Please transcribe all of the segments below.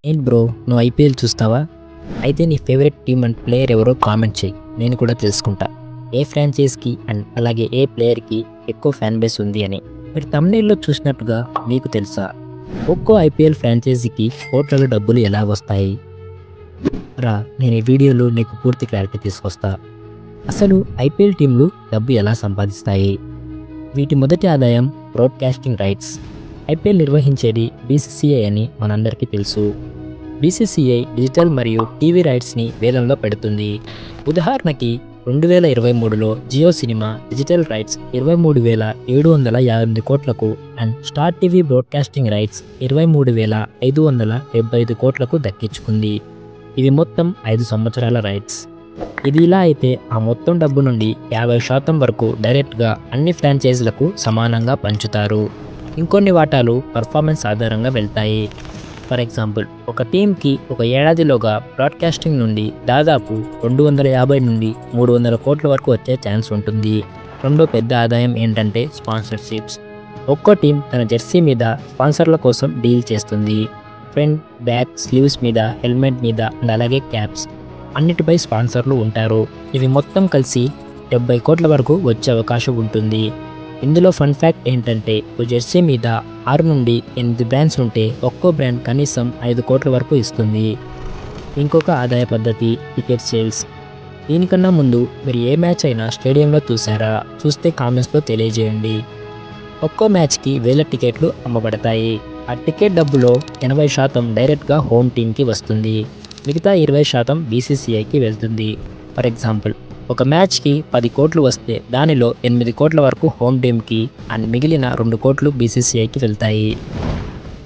ఏంటి బ్రో నువ్వు ఐపీఎల్ చూస్తావా? అయితే నీ ఫేవరెట్ టీమ్ అండ్ ప్లేయర్ ఎవరో కామెంట్ చేయి. నేను కూడా తెలుసుకుంటా. ఏ ఫ్రాంచైజ్‌కి అండ్ అలాగే ఏ ప్లేయర్‌కి ఎక్కువ ఫ్యాన్ బేస్ ఉంది అని. మీరు థంబ్‌నెయిల్‌లో చూసినట్టుగా మీకు తెలుసా? ఒక్కో ఐపీఎల్ ఫ్రాంచైజీకి కోట్లలో డబ్బులు ఎలా వస్తాయి? రా నేను ఈ వీడియోలో నీకు పూర్తి క్లారిటీ తీసుకొస్తా. అసలు ఐపీఎల్ టీంలు డబ్బు ఎలా సంపాదిస్తాయి? వీటి మొదటి ఆదాయం బ్రాడ్కాస్టింగ్ రైట్స్. ఐపీఎల్ నిర్వహించేది బీసీసీఐ అని మనందరికీ తెలుసు. బీసీసీఐ డిజిటల్ మరియు టీవీ రైట్స్ని వేలంలో పెడుతుంది. ఉదాహరణకి 2023లో జియో సినిమా డిజిటల్ రైట్స్ 23,758 కోట్లకు and star TV broadcasting rights 23,575 కోట్లకు దక్కించుకుంది. ఇవి మొత్తం 5 సంవత్సరాల రైట్స్. ఇది ఇలా అయితే ఆ మొత్తం డబ్బు నుండి 50% వరకు డైరెక్ట్గా అన్ని ఫ్రాంచైజీలకు సమానంగా పంచుతారు. ఇంకొన్ని వాటాలు పర్ఫార్మెన్స్ ఆధారంగా వెళ్తాయి. ఫర్ ఎగ్జాంపుల్, ఒక టీంకి ఒక ఏడాదిలోగా బ్రాడ్కాస్టింగ్ నుండి దాదాపు 250 నుండి 300 కోట్ల వరకు వచ్చే ఛాన్స్ ఉంటుంది. రెండో పెద్ద ఆదాయం ఏంటంటే స్పాన్సర్షిప్స్. ఒక్కో టీం తన జెర్సీ మీద స్పాన్సర్ల కోసం డీల్ చేస్తుంది. ఫ్రంట్, బ్యాక్, స్లీవ్స్ మీద, హెల్మెట్ మీద అండ్ అలాగే క్యాప్స్ అన్నిటిపై స్పాన్సర్లు ఉంటారు. ఇవి మొత్తం కలిసి 70 కోట్ల వరకు వచ్చే అవకాశం ఉంటుంది. ఇందులో ఫన్ ఫ్యాక్ట్ ఏంటంటే ఓ జెర్సీ మీద 6 నుండి 8 బ్రాండ్స్ ఉంటే ఒక్కో బ్రాండ్ కనీసం 5 కోట్ల వరకు ఇస్తుంది. ఇంకొక ఆదాయ పద్ధతి టికెట్ సేల్స్. దీనికన్నా ముందు మీరు ఏ మ్యాచ్ అయినా స్టేడియంలో చూసారా? చూస్తే కామెంట్స్లో తెలియజేయండి. ఒక్కో మ్యాచ్కి 1000 టికెట్లు అమ్మబడతాయి. ఆ టికెట్ డబ్బులో 80% డైరెక్ట్గా హోమ్ టీంకి వస్తుంది. మిగతా 20% బీసీసీఐకి వెళ్తుంది. ఫర్ ఎగ్జాంపుల్, ఒక మ్యాచ్కి 10 కోట్లు వస్తే దానిలో 8 కోట్ల వరకు హోమ్ టీమ్కి అండ్ మిగిలిన 2 కోట్లు బీసీసీఐకి వెళ్తాయి.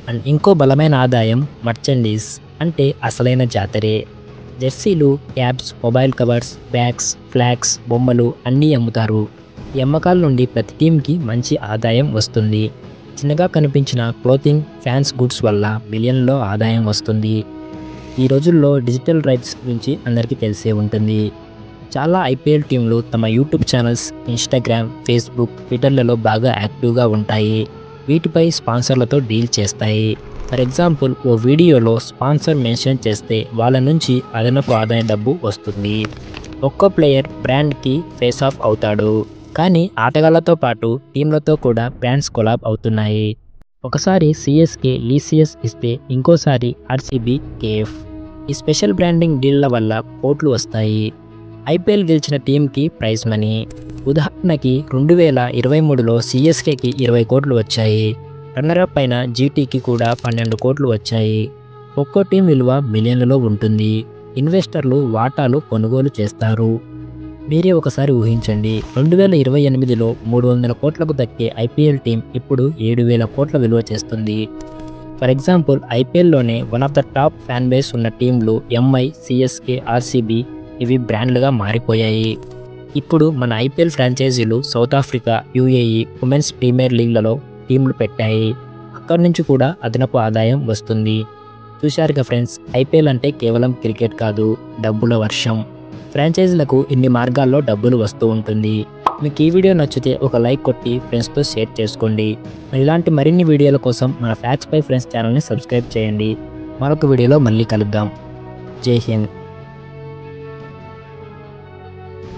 అండ్ ఇంకో బలమైన ఆదాయం మర్చెండీస్, అంటే అసలైన జాతరే. జెర్సీలు, caps, mobile covers, bags, flags, బొమ్మలు అన్నీ అమ్ముతారు. ఈ అమ్మకాల నుండి ప్రతి టీంకి మంచి ఆదాయం వస్తుంది. చిన్నగా కనిపించిన క్లోతింగ్, ఫ్యాన్స్ గుడ్స్ వల్ల మిలియన్లో ఆదాయం వస్తుంది. ఈ రోజుల్లో డిజిటల్ రైట్స్ గురించి అందరికీ తెలిసే ఉంటుంది. చాలా ఐపీఎల్ టీంలు తమ యూట్యూబ్ ఛానల్స్, ఇన్స్టాగ్రామ్, ఫేస్బుక్, ట్విట్టర్లలో బాగా యాక్టివ్గా ఉంటాయి. వీటిపై స్పాన్సర్లతో డీల్ చేస్తాయి. ఫర్ ఎగ్జాంపుల్, ఓ వీడియోలో స్పాన్సర్ మెన్షన్ చేస్తే వాళ్ళ నుంచి అదనపు ఆదాయ డబ్బు వస్తుంది. ఒక్కో ప్లేయర్ బ్రాండ్కి ఫేస్ ఆఫ్ అవుతాడు. కానీ ఆటగాళ్లతో పాటు టీంలతో కూడా బ్రాండ్స్ కొలాబ్ అవుతున్నాయి. ఒకసారి సిఎస్కే లీసియస్ ఇస్తే ఇంకోసారి ఆర్సీబీ కేఎఫ్. ఈ స్పెషల్ బ్రాండింగ్ డీల్ల వల్ల కోట్లు వస్తాయి. ఐపీఎల్ గెలిచిన టీంకి ప్రైజ్ మనీ. ఉదాహరణకి 2023లో సిఎస్కేకి 20 కోట్లు వచ్చాయి. రన్నరప్ పైన జీటీకి కూడా 12 కోట్లు వచ్చాయి. ఒక్కో టీం విలువ మిలియన్లలో ఉంటుంది. ఇన్వెస్టర్లు వాటాలు కొనుగోలు చేస్తారు. మీరే ఒకసారి ఊహించండి, 2028లో 300 కోట్లకు దక్కే ఐపీఎల్ టీం ఇప్పుడు 7,000 కోట్ల విలువ చేస్తుంది. ఫర్ ఎగ్జాంపుల్, ఐపీఎల్లోనే one of the top fan base ఉన్న టీంలు ఎంఐ, సిఎస్కే, ఆర్సీబీ ఇవి బ్రాండ్లుగా మారిపోయాయి. ఇప్పుడు మన ఐపీఎల్ ఫ్రాంచైజీలు South Africa, UAE women's premier లీగ్లలో టీంలు పెట్టాయి. అక్కడి నుంచి కూడా అదనపు ఆదాయం వస్తుంది. చూశారుగా ఫ్రెండ్స్, ఐపీఎల్ అంటే కేవలం క్రికెట్ కాదు, డబ్బుల వర్షం. ఫ్రాంచైజీలకు ఇన్ని మార్గాల్లో డబ్బులు వస్తూ ఉంటుంది. మీకు ఈ వీడియో నచ్చితే ఒక లైక్ కొట్టి ఫ్రెండ్స్తో షేర్ చేసుకోండి. ఇలాంటి మరిన్ని వీడియోల కోసం మన ఫ్యాక్ట్స్ బై ఫ్రెండ్స్ ఛానల్ని సబ్స్క్రైబ్ చేయండి. మరొక వీడియోలో మళ్ళీ కలుద్దాం. జై హింద్.